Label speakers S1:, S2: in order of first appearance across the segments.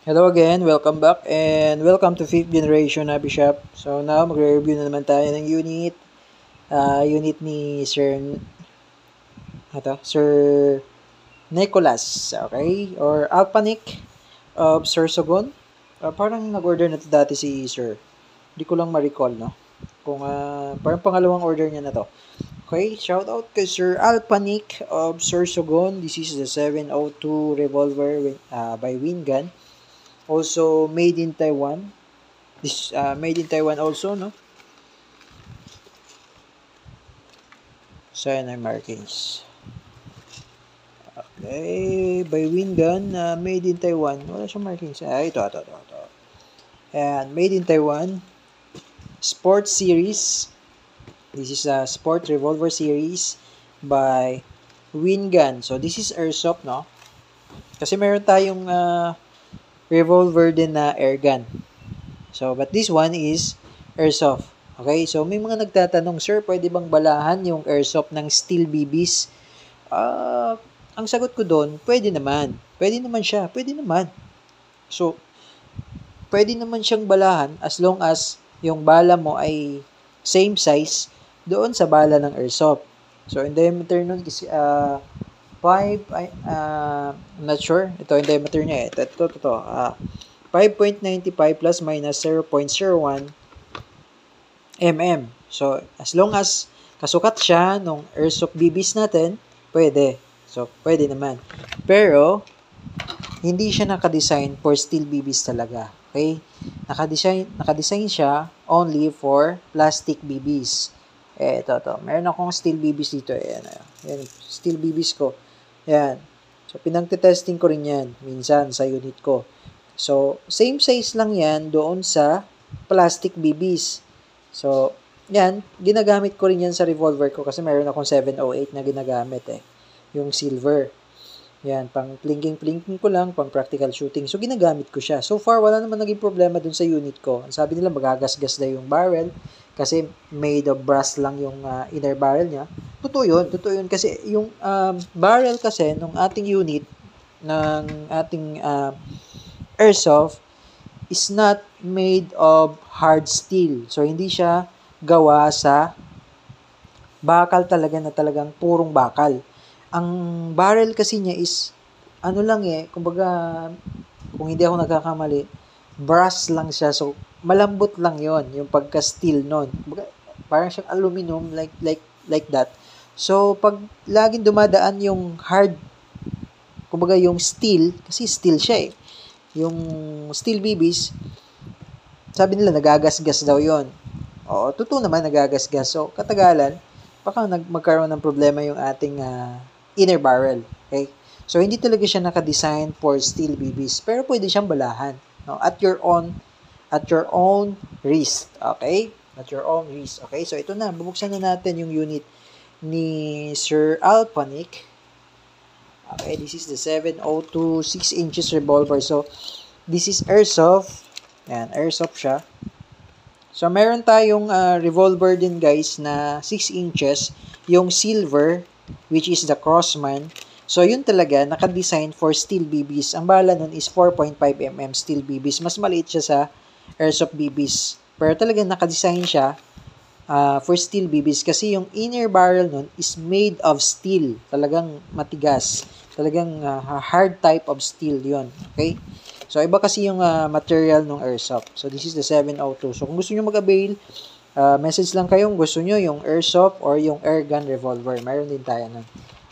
S1: Hello again, welcome back, and welcome to 5th generation Hobby Shop. So now, magre-review na naman tayo ng unit ni Sir Nicholas, okay? Or Alpanic of Sorsogon. Parang nag-order na to dati si Sir. Hindi ko lang ma-recall, no? Kung parang pangalawang order niya na to. Okay, shout out kay Sir Alpanic of Sorsogon. This is the 702 revolver by Wingun. Also made in Taiwan. This made in Taiwan also, no? Cyanide markings. Okay, by Wingun, made in Taiwan. Wala siyang markings. Ito. And made in Taiwan. Sport series. This is a sport revolver series by Wingun. So this is airsoft, no? Kasi meron tayong revolver din na airgun. So, but this one is airsoft. Okay, so may mga nagtatanong, Sir, pwede bang balahan yung airsoft ng steel BBs? Ang sagot ko doon, pwede naman. Pwede naman siya. Pwede naman. So, pwede naman siyang balahan as long as yung bala mo ay same size doon sa bala ng airsoft. So, in diameter nun is 5, I'm not sure. Ito yung diameter niya eh. Ito. 5.95 plus minus 0.01 mm. So, as long as kasukat siya nung airsoft BBs natin, pwede. So, pwede naman. Pero, hindi siya nakadesign for steel BBs talaga. Okay? Nakadesign siya only for plastic BBs. Ito. Meron akong steel BBs dito. Yan, steel BBs ko. Yan. So, pinagte-testing ko rin yan minsan sa unit ko. So, same size lang yan doon sa plastic BBs. So, yan, ginagamit ko rin yan sa revolver ko kasi meron akong 708 na ginagamit eh. Yung silver. Yan, pang plinking ko lang, pang practical shooting. So, ginagamit ko siya. So far, wala naman naging problema dun sa unit ko. Sabi nila, magagasgas na yung barrel kasi made of brass lang yung inner barrel niya. Totoo yun. Kasi yung barrel kasi nung ating unit, ng ating airsoft, is not made of hard steel. So, hindi siya gawa sa bakal talaga na talagang purong bakal. Ang barrel kasi niya is, kumbaga, kung hindi ako nagkakamali, brass lang siya. So, malambot lang yon yung pagka-steel nun. Kumbaga, parang siyang aluminum, like that. So, pag laging dumadaan yung hard, kumbaga yung steel, kasi steel siya eh. Yung steel BBs, sabi nila nagagasgas daw yon. Oo, totoo naman nagagasgas. So, katagalan, baka magkaroon ng problema yung ating inner barrel. Okay? So, hindi talaga siya naka-design for steel BBs. Pero pwede siyang balahan. No? At your own risk. Okay? At your own risk. Okay? So, ito na. Bubuksan na natin yung unit ni Sir Alpanic. Okay, this is the 702 6 inches revolver. So, this is airsoft. Yan, airsoft siya. So, meron tayong revolver din guys na 6 inches. Yung silver, which is the Crossman. So, yun talaga, naka-design for steel BBs. Ang bala nun is 4.5 mm steel BBs. Mas maliit siya sa airsoft BBs. Pero talagang naka-design siya for steel BBs kasi yung inner barrel nun is made of steel. Talagang matigas. Talagang hard type of steel yon. Okay? So, iba kasi yung material ng airsoft. So, this is the 702. So, kung gusto nyo mag-avail, message lang kayong gusto nyo yung airsoft or yung airgun revolver. Mayroon din tayo nun.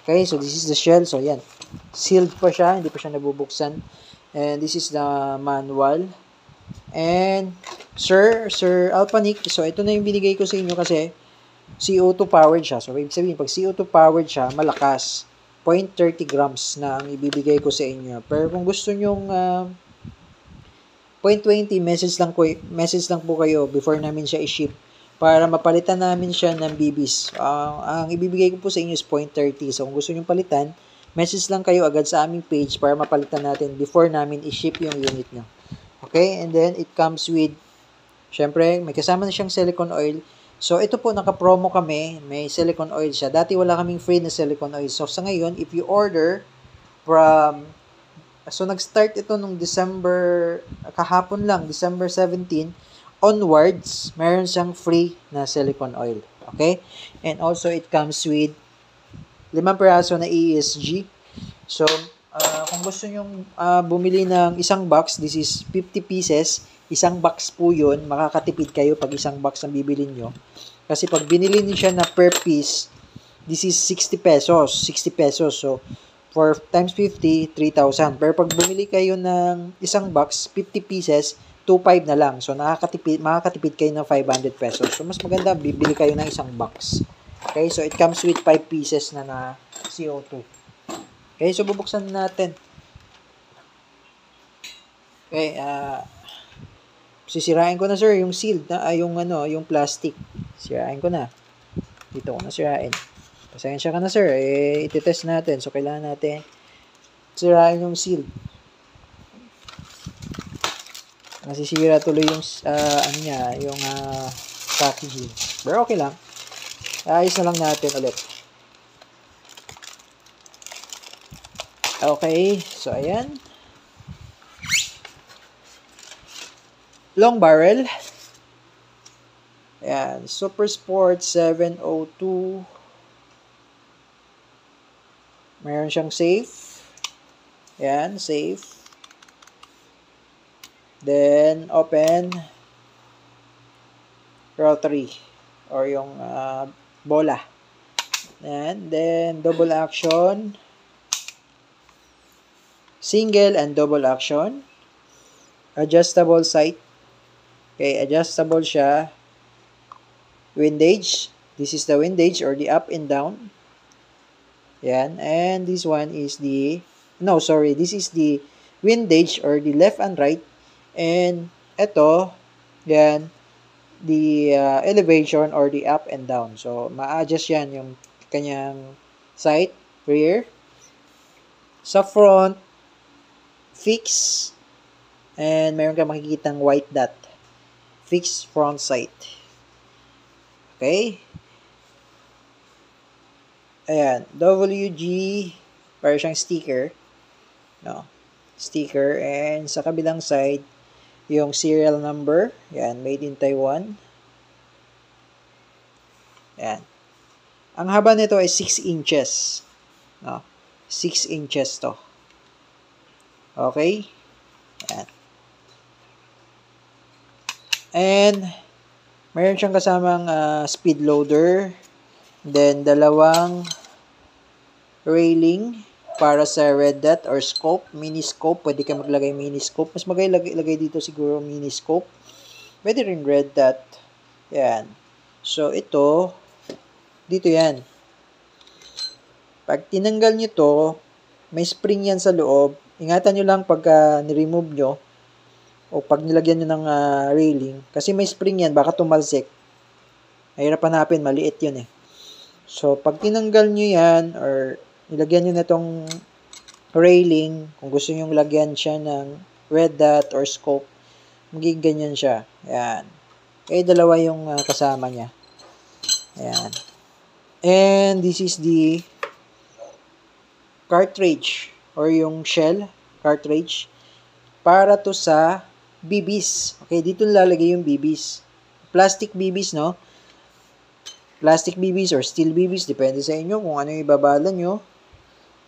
S1: Okay? So, this is the shell. So, yan. Sealed pa siya. Hindi pa siya nabubuksan. And this is the manual. And, Sir Alpanic, so, ito na yung binigay ko sa inyo kasi CO2 powered siya. So, ibig sabihin, pag CO2 powered siya, malakas. 0.30 grams na ang ibibigay ko sa inyo. Pero kung gusto nyong 0.20, message lang po kayo before namin siya i-ship para mapalitan namin siya ng BBs. Ang ibibigay ko po sa inyo is 0.30. So, kung gusto nyong palitan, message lang kayo agad sa aming page para mapalitan natin before namin i-ship yung unit nyo. Okay? And then, it comes with, syempre, may kasama na siyang silicone oil. So, ito po, naka-promo kami. May silicone oil siya. Dati wala kaming free na silicone oil. So, sa ngayon, if you order from So, nag-start ito nung kahapon lang, December 17, onwards, meron siyang free na silicone oil. Okay? And also, it comes with 5 piraso na ESG. So, kung gusto nyo bumili ng isang box, this is 50 pieces. Isang box po yun. Makakatipid kayo pag isang box ang bibili nyo. Kasi pag binili niyo siya na per piece, this is 60 pesos. 60 pesos. So, for times 50, 3,000. Pero pag bumili kayo ng isang box, 50 pieces, 2,500 na lang. So, makakatipid kayo ng 500 pesos. So, mas maganda, bibili kayo ng isang box. Okay, so it comes with 5 pieces na CO2. Okay, so bubuksan natin. Okay, sisirain ko na sir yung sealed na yung plastic. Sirain ko na. Dito ko na sirain. Pasensya ka na sir, iti-test natin. So kailangan natin sirain yung sealed. Nasisira tuloy yung yung packaging. Pero okay lang. Ayos na lang natin ulit. Okay, so ayan. Long barrel. Ayan, Super Sport 702. Meron siyang safe. Ayan, safe. Then, open rotary or yung bola. And then, double action. Single and double action. Adjustable sight. Okay, adjustable siya. Windage. This is the windage or the up and down. Yan. And this one is this is the windage or the left and right. And ito, yan, the elevation or the up and down. So, ma-adjust yan yung kanyang sight, rear. Sa front, fix. And meron ka makikitang white dot. Fix front sight. Okay. Ayan. WG. Para siyang sticker. No. Sticker. And sa kabilang side, yung serial number. Ayan. Made in Taiwan. Ayan. Ang haba nito ay 6 inches. No. 6 inches to. Okay. Ayan. And, mayroon siyang kasamang speed loader. Then, dalawang railing para sa red dot or scope, mini scope. Pwede ka maglagay mini scope. Mas lagay dito siguro mini scope. Pwede rin red dot. Yan. So, ito, dito yan. Pag tinanggal nyo to, may spring yan sa loob. Ingatan nyo lang pagka ni-remove nyo o pag nilagyan nyo ng railing. Kasi may spring yan, baka tumalsik. Mahirap hanapin, maliit yun eh. So, pag tinanggal nyo yan, or nilagyan nyo na itong railing, kung gusto nyo lagyan siya ng red dot or scope, magiging ganyan siya. Ayan. Eh, dalawa yung kasama niya. Ayan. And this is the cartridge or yung shell cartridge para to sa BBs. Okay, dito nilalagay yung BBs. Plastic BBs, no? Plastic BBs or steel BBs, depende sa inyo kung ano yung ibabala nyo.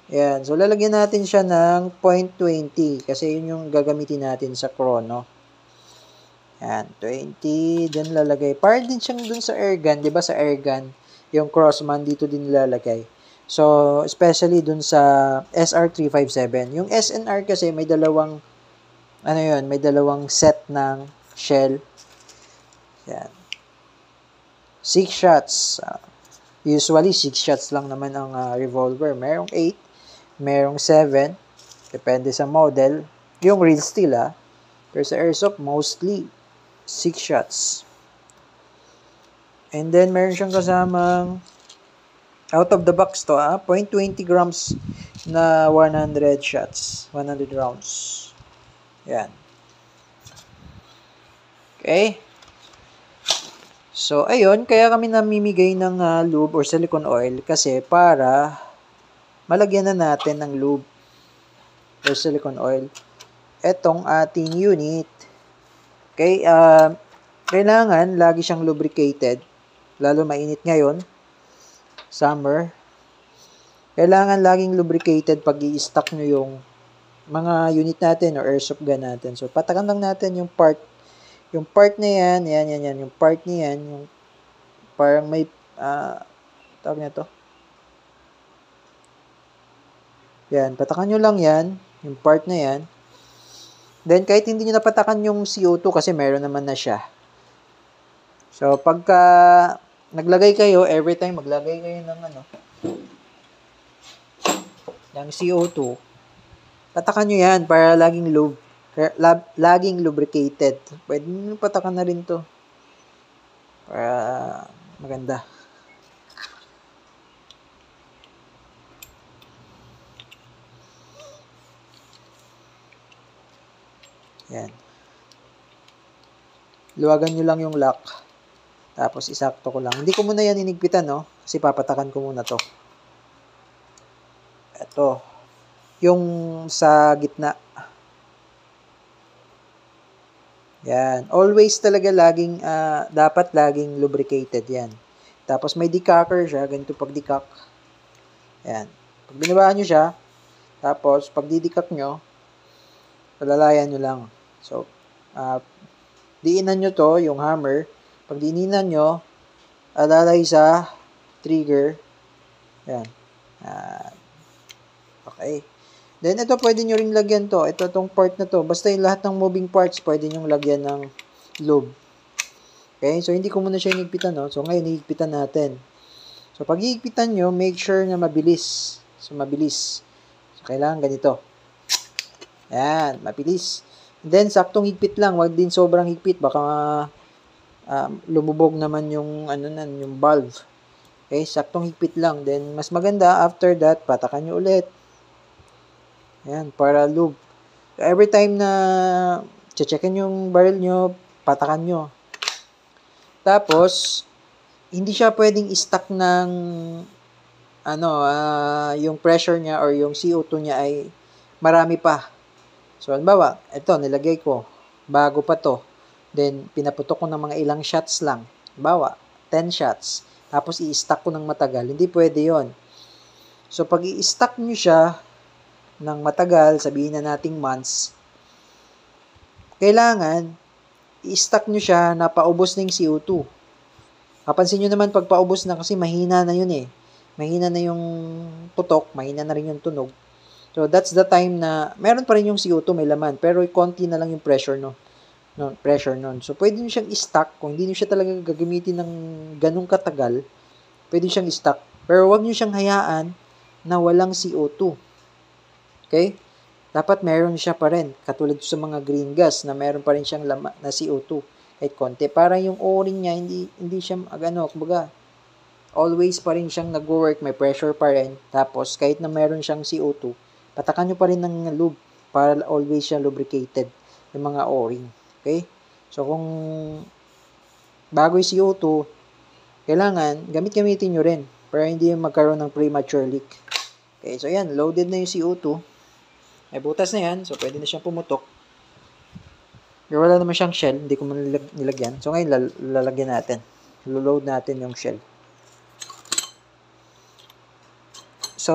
S1: Ayan, so lalagyan natin siya ng 0.20 kasi yun yung gagamitin natin sa chrono. Ayan, 20, dyan lalagay. Para din siyang dun sa airgun, di ba sa airgun, yung crossman dito din nilalagay. So, especially dun sa SR357. Yung SNR kasi may dalawang may dalawang set ng shell. Yan. 6 shots. Usually, 6 shots lang naman ang revolver. Merong 8, merong 7. Depende sa model. Yung real steel, pero sa airsoft, mostly 6 shots. And then, meron siyang kasamang out of the box to, 0.20 grams na 100 shots. 100 rounds. Yan. Okay. So, ayun. Kaya kami namimigay ng lube or silicone oil kasi para malagyan na natin ng lube. or silicone oil. Etong ating unit. Okay, kailangan lagi siyang lubricated. Lalo mainit ngayon, summer. Kailangan laging lubricated pag i-stock nyo yung mga unit natin or airsoft gun natin. So, patakan lang natin yung part. Yung part na yan, yan. Yung part na yan, yung parang may, tawag na to. Yan, patakan nyo lang yan, yung part na yan. Then, kahit hindi nyo napatakan yung CO2 kasi meron naman na siya. So, pagka naglagay kayo, every time maglagay kayo ng ng CO2, patakan nyo yan para laging lubricated. Pwede nyo patakan na rin to para maganda. Yan. Luwagan nyo lang yung lock. Tapos isakto ko lang. Hindi ko muna yan inigpitan, no? Kasi papatakan ko muna to. Ito. Yung sa gitna. Yan. Always talaga dapat laging lubricated yan. Tapos may decocker siya. Ganito pag decock. Yan. Pag binabaan nyo siya, tapos pag didecock nyo, palalayan nyo lang. So, diinan nyo to, yung hammer. Pag diinan nyo, alalay sa trigger. Yan. Okay. Then, ito pwede nyo rin lagyan to. Ito tong part na to. Basta yung lahat ng moving parts, pwede nyo lagyan ng lube. Okay. So, hindi ko muna siya inigpitan, no? So, ngayon, higpitan natin. So, pag higpitan nyo, make sure na mabilis. So, mabilis. So, kailangan ganito. Yan. Mabilis. Then, saktong higpit lang. Wag din sobrang higpit. Baka lumubog naman yung, yung valve. Okay, saktong higpit lang. Then, mas maganda, after that, patakan nyo ulit. Yan, para lube. So, every time na checkin yung barrel nyo, patakan nyo. Tapos, hindi siya pwedeng i-stack ng, yung pressure niya or yung CO2 niya ay marami pa. So, halimbawa, ito, nilagay ko. Bago pa to. Then, pinaputok ko ng mga ilang shots lang. Halimbawa, 10 shots. Tapos, i-stack ko ng matagal. Hindi pwede yon. So, pag i-stack nyo siya ng matagal, sabihin na nating months, kailangan, i-stack nyo siya na paubos na yung CO2. Kapansin nyo naman, pag paubos na kasi mahina na yun eh. Mahina na yung putok, mahina na rin yung tunog. So, that's the time na meron pa rin yung CO2, may laman, pero konti na lang yung pressure nun. So, pwede nyo siyang i-stack. Kung hindi nyo siya talaga gagamitin ng ganung katagal, pwede siyang i-stack. Pero wag nyo siyang hayaan na walang CO2. Okay? Dapat meron siya pa rin. Katulad sa mga green gas na meron pa rin siyang laman na CO2. Kahit konti. Para yung o-ring niya, hindi siya, kumbaga, always pa rin siyang nag-work, may pressure pa rin. Tapos, kahit na meron siyang CO2, patakan nyo pa rin ng lube para always siya lubricated yung mga o-ring. Okay? So, kung bago yung CO2, kailangan, gamitin nyo rin para hindi magkaroon ng premature leak. Okay, so yan, loaded na yung CO2. May butas na yan, so pwede na siyang pumutok. Pero wala naman siyang shell, hindi ko nilagyan. So ngayon, lalagyan natin. Load natin yung shell. So,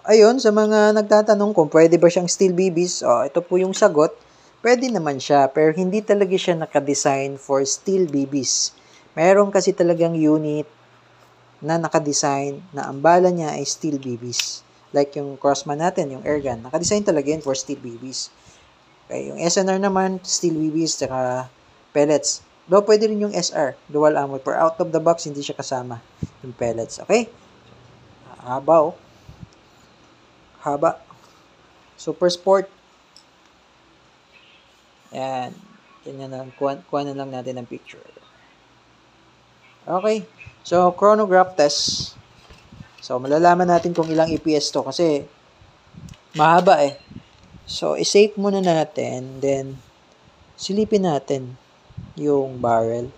S1: ayun, sa mga nagtatanong kung pwede ba siyang steel BBs, ito po yung sagot. Pwede naman siya, pero hindi talaga siya nakadesign for steel BBs. Meron kasi talagang unit na nakadesign na ang bala niya ay steel BBs. Like yung Crossman natin, yung airgun, nakadesign talaga yun for steel BBs. Okay, yung SNR naman, steel BBs, tsaka pellets. Though pwede rin yung SR, dual ammo, pero out of the box, hindi siya kasama yung pellets. Okay? Haba. Super Sport. Yan. Yan na lang. Kuha na lang natin ang picture. Okay. So, chronograph test. So, malalaman natin kung ilang EPS to kasi mahaba eh. So, i-save muna natin. Then, silipin natin yung barrel.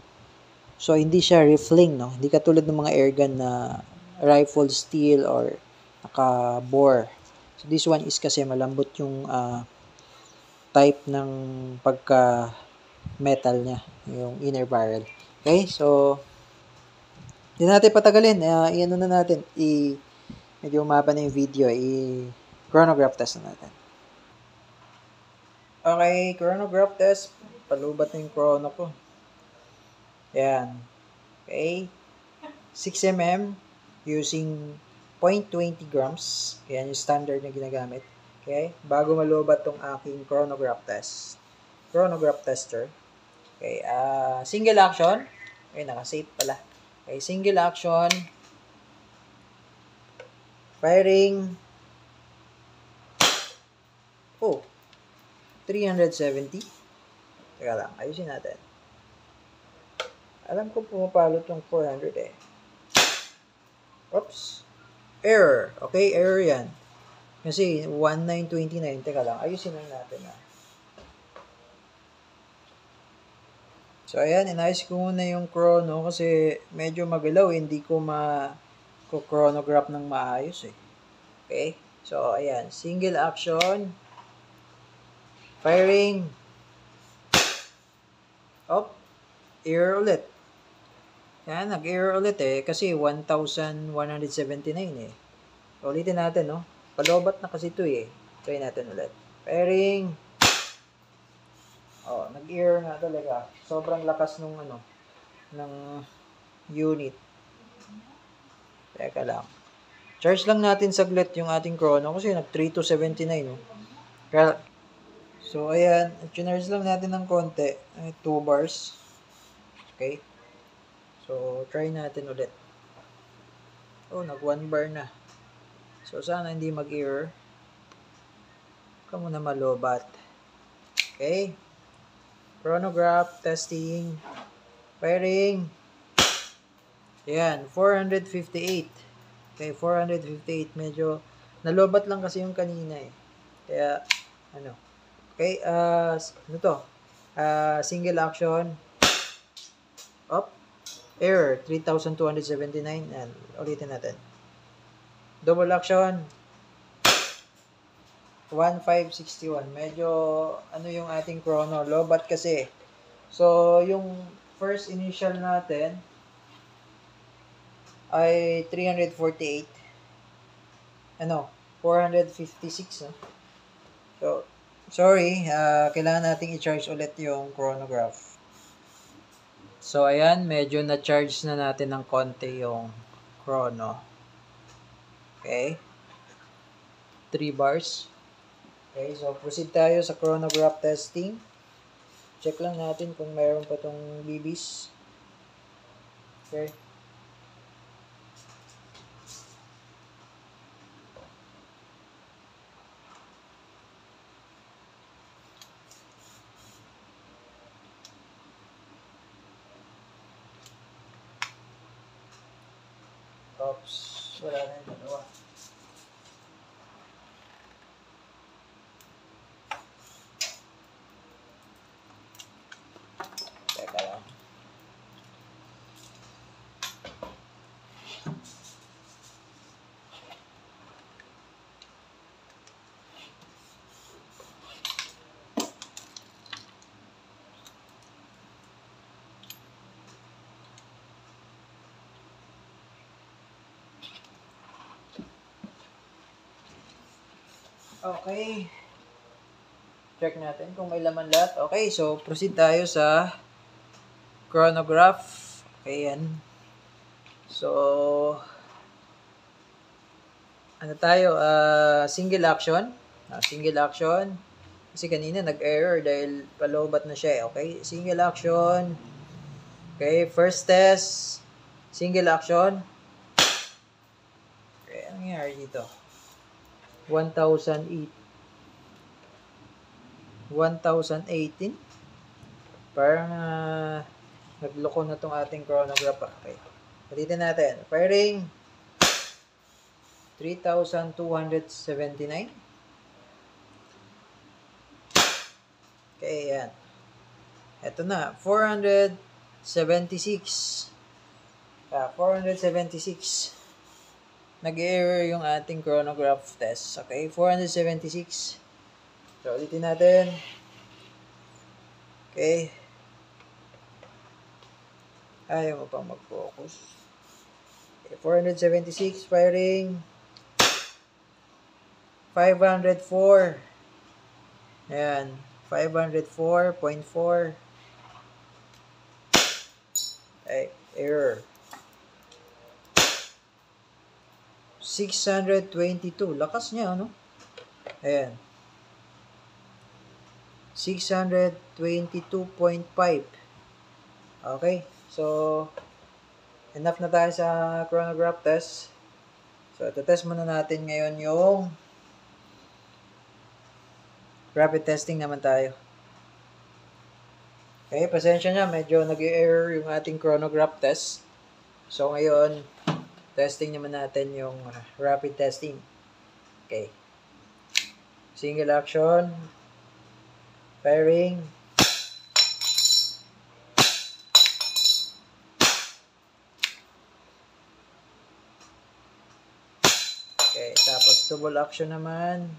S1: So, hindi siya rifling, no? Hindi katulad ng mga airgun na rifle steel or naka-bore. So, So, this one is kasi malambot yung type ng pagka-metal niya, yung inner barrel. Okay, so, hindi natin patagalin. I-ano na natin, medyo umaba na yung video, i-chronograph test na natin. Okay, chronograph test. Palubat na yung chrono ko. Yan. Okay. 6 mm using 0.20 grams. Yan yung standard na ginagamit. Okay. Bago malubat tong aking chronograph test. Chronograph tester. Okay. Single action. Okay, naka-save pala. Okay, single action. Firing. Oh. 370. Teka lang, ayusin natin. Alam ko pumapalo tong 400 eh. Oops. Error. Okay, error yan. Kasi 1929. Teka lang, ayusin lang natin So, ayan, inayos ko muna yung chrono kasi medyo magalaw. Hindi ko chronograph ng maayos eh. Okay? So, ayan. Single action. Firing. Oh, error ulit. Yan, nag-error ulit eh. Kasi 1,179 eh. So, ulitin natin, no? Palobat na kasi ito eh. Try natin ulit. Firing. Oh, nag-error na talaga. Sobrang lakas nung ng unit. Teka lang. Charge lang natin saglit yung ating chrono kasi nag-3 to 79, no? Kaya, so, ayan. Charge lang natin ng konti. 2 bars. Okay. So, try natin ulit. Oh, nag-1 bar na. So, sana hindi mag-error. Huwag ka muna malobat. Okay. Chronograph, testing. Firing. Ayan, 458. Okay, 458. Medyo, nalobat lang kasi yung kanina eh. Kaya, Okay, ano to? Single action. Up. Error, 3,279. And ulitin natin. Double action. 1,561. Medyo, yung ating chrono. Lobat kasi. So, yung first initial natin ay 348. 456. No? So, sorry. Kailangan nating i-charge ulit yung chronograph. So, ayan. Medyo na-charge na natin ng konti yung chrono. Okay. 3 bars. Okay, so proceed tayo sa chronograph testing. Check lang natin kung mayroon pa tong BBs. Okay. Oops, wala na yung dalawa. Teka lang. Okay. Check natin kung may laman lahat. Okay, so proceed tayo sa chronograph. Okay, yan. So, tayo? Single action. Single action. Kasi kanina nag-error dahil palobat na siya. Okay, single action. Okay, first test. Single action. Okay, anong nangyari dito? 1,018. Parang nagloko na tong ating chronograph. Okay. Palitin natin. Firing. 3,279. Okay, yan. Ito na. 476. 476. nag-error yung ating chronograph test. Okay, 476. So, ulitin natin. Okay. Ayaw mo pang mag-focus. Okay, 476, firing. 504. Ayan, 504.4. Ay, error. 622. Lakas niya, ano? Ayan. 622.5. Okay. So, enough na tayo sa chronograph test. So, test muna natin ngayon yung rapid testing naman tayo. Okay, pasensya na. Medyo nag-error yung ating chronograph test. So, ngayon, testing naman natin yung rapid testing. Okay. Single action. Firing. Okay, tapos double action naman.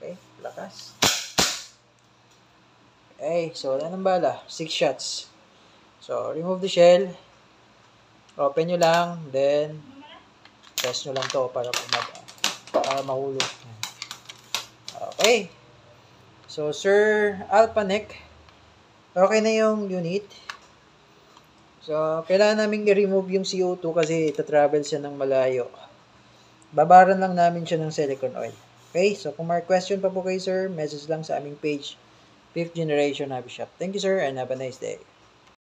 S1: Okay, lakas. Okay, so wala nang bala. 6 shots. So, remove the shell. Open nyo lang. Then, test nyo lang to para mahulog. Okay. So, Sir Alpanek, okay na yung unit. So, kailangan namin i-remove yung CO2 kasi ita-travel siya ng malayo. Babaran lang namin siya ng silicone oil. Okay? So, kung may question pa po kayo, sir, message lang sa aming page, 5th Generation Hobby Shop. Thank you, sir, and have a nice day.